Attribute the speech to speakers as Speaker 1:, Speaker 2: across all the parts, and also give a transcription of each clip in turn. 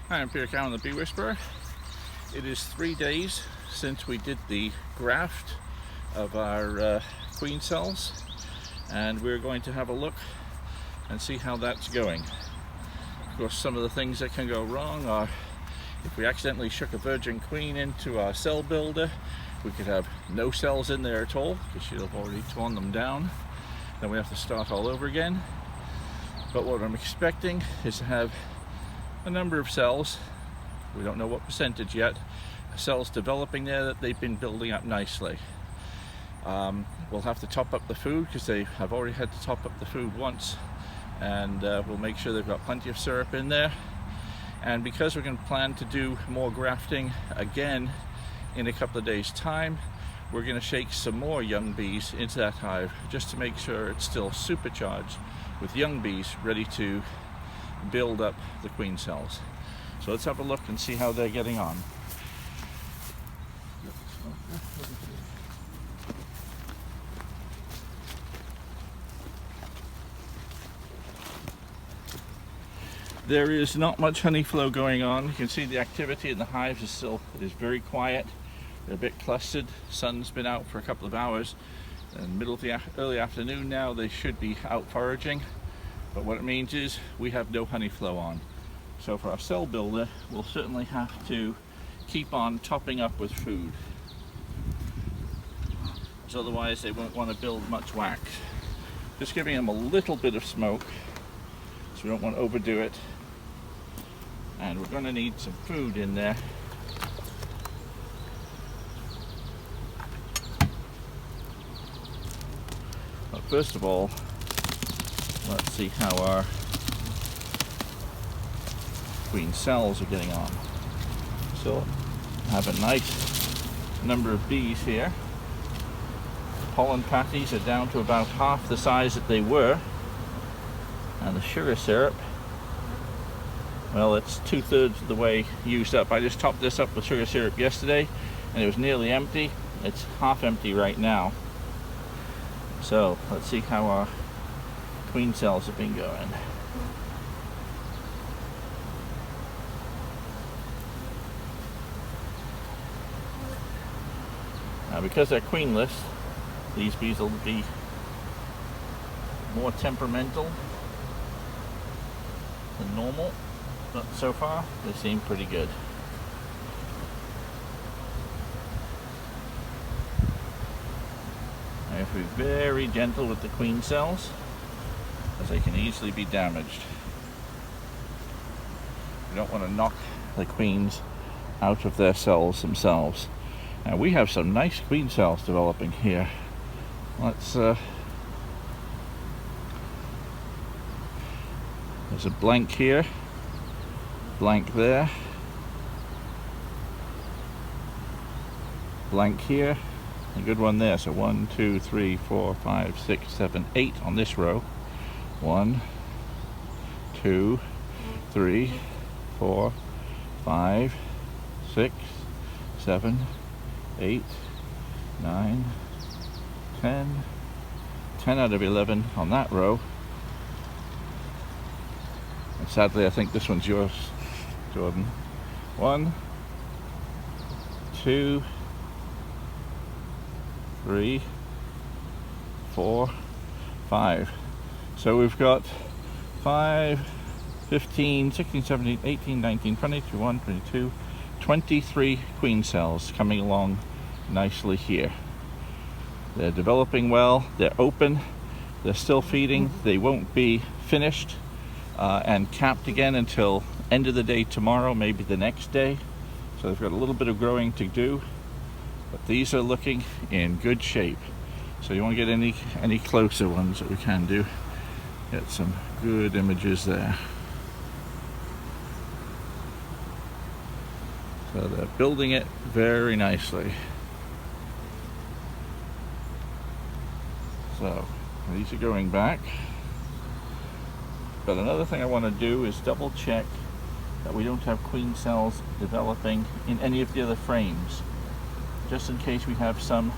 Speaker 1: Hi, I'm Peter Cowan, the Bee Whisperer. It is 3 days since we did the graft of our queen cells, and we're going to have a look and see how that's going. Of course, some of the things that can go wrong are if we accidentally shook a virgin queen into our cell builder, we could have no cells in there at all because she'll have already torn them down. Then we have to start all over again. But what I'm expecting is to have a number of cells, we don't know what percentage yet, cells developing there that they've been building up nicely. We'll have to top up the food because they have already had to top up the food once, and we'll make sure they've got plenty of syrup in there. And because we're going to plan to do more grafting again in a couple of days time, we're going to shake some more young bees into that hive just to make sure it's still supercharged with young bees ready to build up the queen cells. So let's have a look and see how they're getting on. There is not much honey flow going on. You can see the activity in the hives is very quiet. They're a bit clustered. Sun's been out for a couple of hours. In middle of the early afternoon now, they should be out foraging. But what it means is we have no honey flow on. So for our cell builder, we'll certainly have to keep on topping up with food, because otherwise they won't want to build much wax. Just giving them a little bit of smoke, so we don't want to overdo it. And we're going to need some food in there. But first of all, let's see how our queen cells are getting on. So I have a nice number of bees here. Pollen patties are down to about half the size that they were, and the sugar syrup, well, it's 2/3 of the way used up. I just topped this up with sugar syrup yesterday and it was nearly empty. It's half empty right now. So let's see how our queen cells have been going. Now, because they're queenless, these bees will be more temperamental than normal, but so far they seem pretty good. I have to be very gentle with the queen cells, as they can easily be damaged. We don't want to knock the queens out of their cells themselves. Now, we have some nice queen cells developing here. Let's there's a blank here, blank there, blank here, a good one there. So 1, 2, 3, 4, 5, 6, 7, 8 on this row. 1, 2, 3, 4, 5, 6, 7, 8, 9, 10, 10 out of 11 on that row. And sadly, I think this one's yours, Jordan. 1, 2, 3, 4, 5. So we've got 5, 15, 16, 17, 18, 19, 20, 21, 22, 23 queen cells coming along nicely here. They're developing well, they're open, they're still feeding. They won't be finished and capped again until end of the day tomorrow, maybe the next day. So they've got a little bit of growing to do, but these are looking in good shape. So you won't get any closer ones that we can do. Get some good images there. So they're building it very nicely. So these are going back. But another thing I want to do is double check that we don't have queen cells developing in any of the other frames, just in case we have some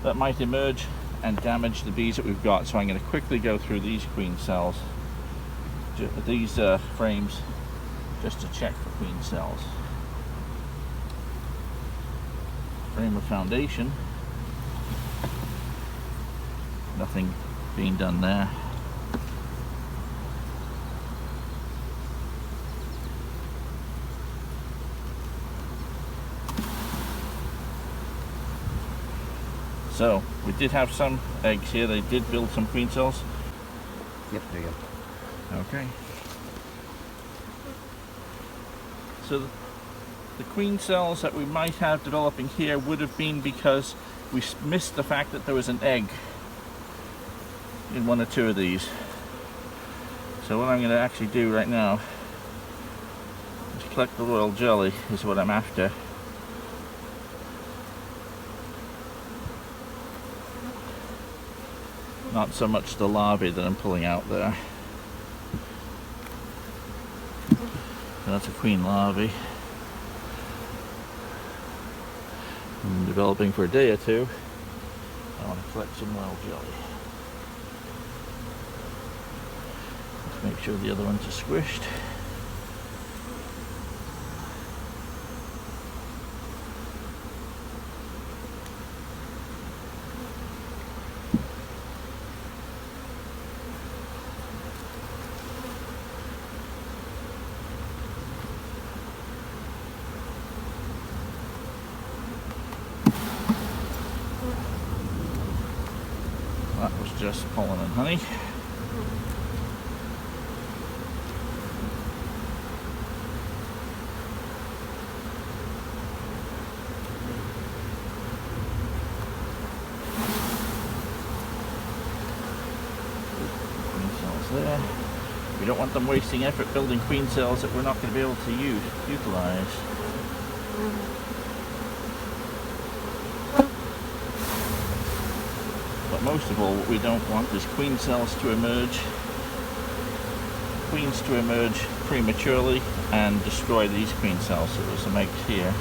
Speaker 1: that might emerge and damage the bees that we've got. So I'm going to quickly go through these queen cells, these frames, just to check for queen cells. Frame of foundation, nothing being done there. So we did have some eggs here. They did build some queen cells.
Speaker 2: Yep, there you go.
Speaker 1: Okay. So the queen cells that we might have developing here would have been because we missed the fact that there was an egg in one or two of these. So what I'm going to actually do right now is collect the royal jelly, is what I'm after. Not so much the larvae that I'm pulling out there. So that's a queen larvae. I'm developing for a day or two. I want to collect some royal jelly. Let's make sure the other ones are squished. That was just pollen and honey. Queen cells there. We don't want them wasting effort building queen cells that we're not going to be able to utilize. But most of all, what we don't want is queen cells to emerge, queens to emerge prematurely and destroy these queen cells. So there's some eggs here.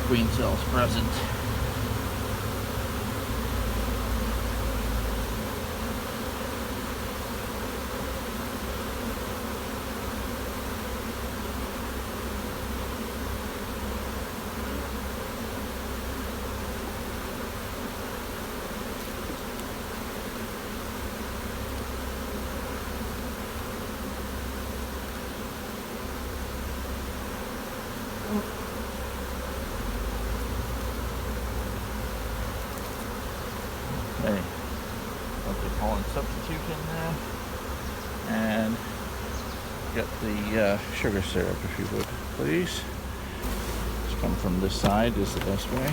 Speaker 1: Queen cells present. Okay, put the pollen substitute in there, and get the sugar syrup, if you would, please. Just come from this side is the best way.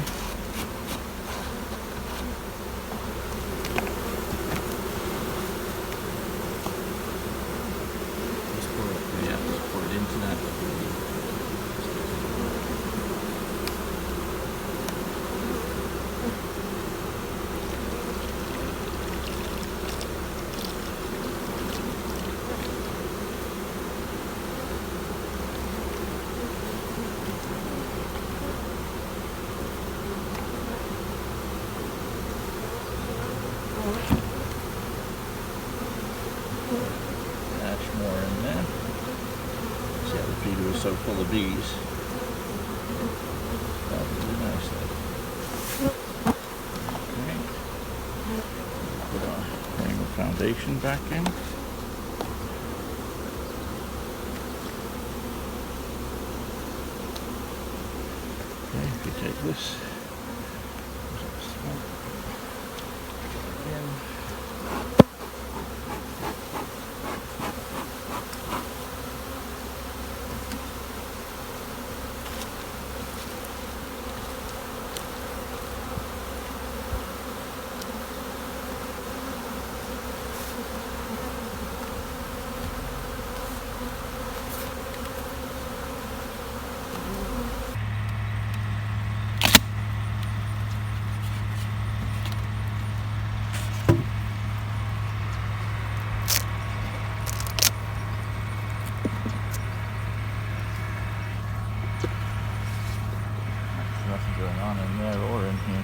Speaker 2: Just pour it.
Speaker 1: Yeah, just pour it into that. computer is so full of bees. That would be nice though. Okay. Put our frame of foundation back in. Okay, if you take this, nothing going on in there or in here.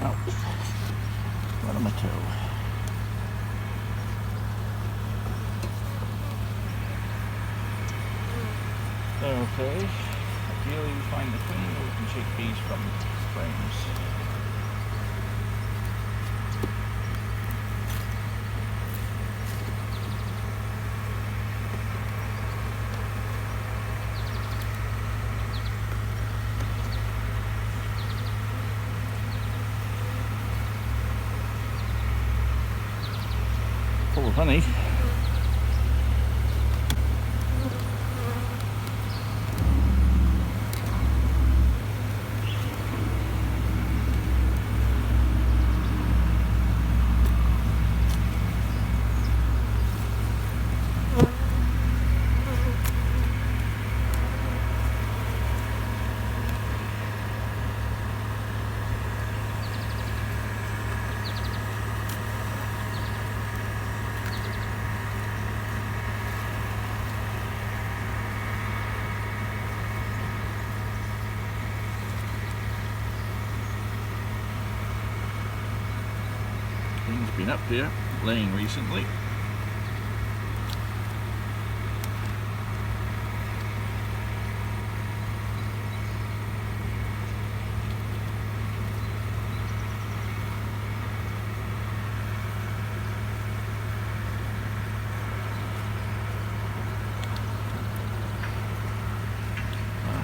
Speaker 1: Ouch. Right on my toe. Okay. Ideally we find the queen, or we can shake bees from frames. Full of honey. Queen's been up here laying recently.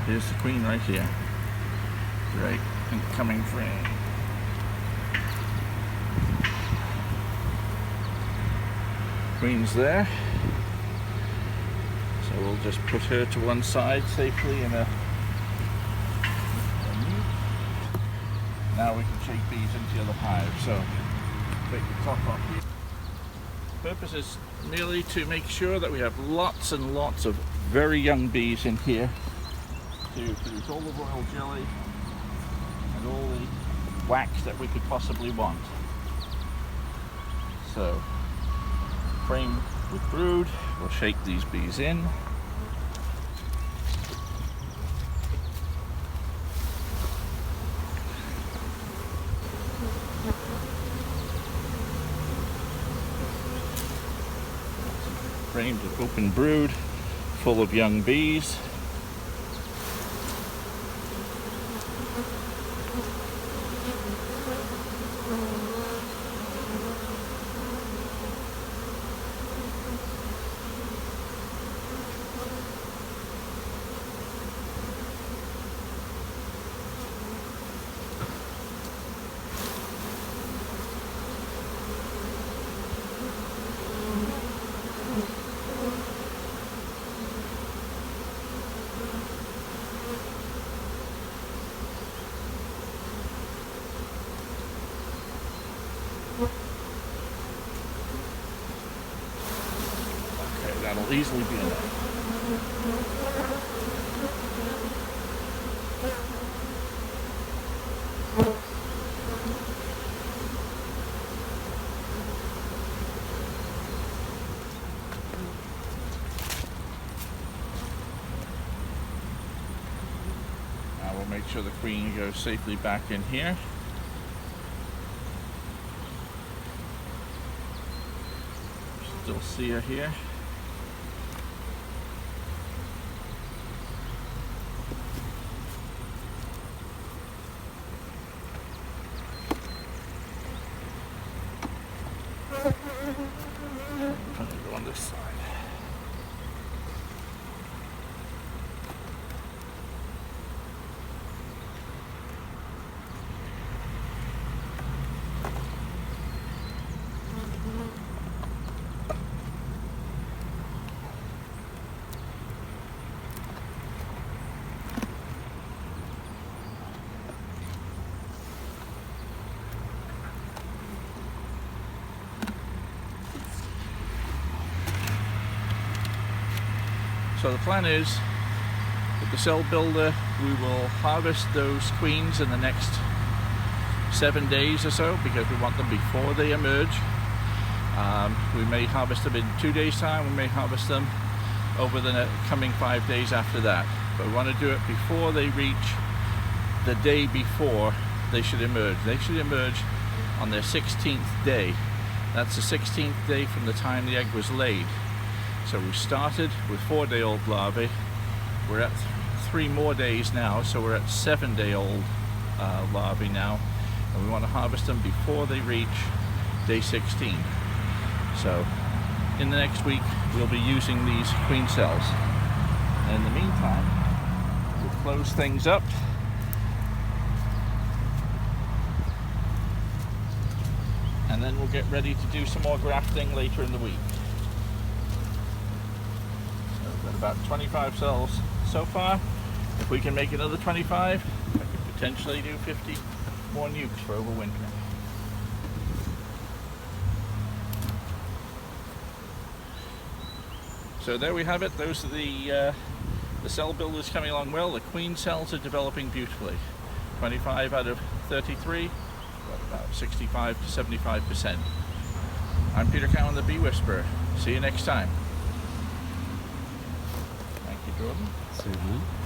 Speaker 1: Here's the queen right here. Right, incoming frame. Queen's there. So we'll just put her to one side safely in a loop. Now we can shake bees into the other hive. So take the top off here. The purpose is merely to make sure that we have lots and lots of very young bees in here to produce all the royal jelly and all the wax that we could possibly want. So, frame with brood, we'll shake these bees in. Framed with open brood, full of young bees. Okay, that'll easily be enough. Now we'll make sure the queen goes safely back in here. still see her here. I'm going to go on this side. So the plan is, with the cell builder, we will harvest those queens in the next 7 days or so, because we want them before they emerge. We may harvest them in 2 days time, we may harvest them over the coming 5 days after that. But we want to do it before they reach the day before they should emerge. They should emerge on their 16th day. That's the 16th day from the time the egg was laid. So we started with 4-day-old larvae. We're at 3 more days now, so we're at 7-day-old larvae now, and we want to harvest them before they reach day 16. So in the next week we'll be using these queen cells. And in the meantime, we'll close things up. And then we'll get ready to do some more grafting later in the week. About 25 cells so far. If we can make another 25, I could potentially do 50 more nukes for overwintering. So there we have it. Those are the cell builders coming along well. The queen cells are developing beautifully. 25 out of 33, about 65 to 75%. I'm Peter Cowan, the Bee Whisperer. See you next time. Jordan.
Speaker 2: Certainly.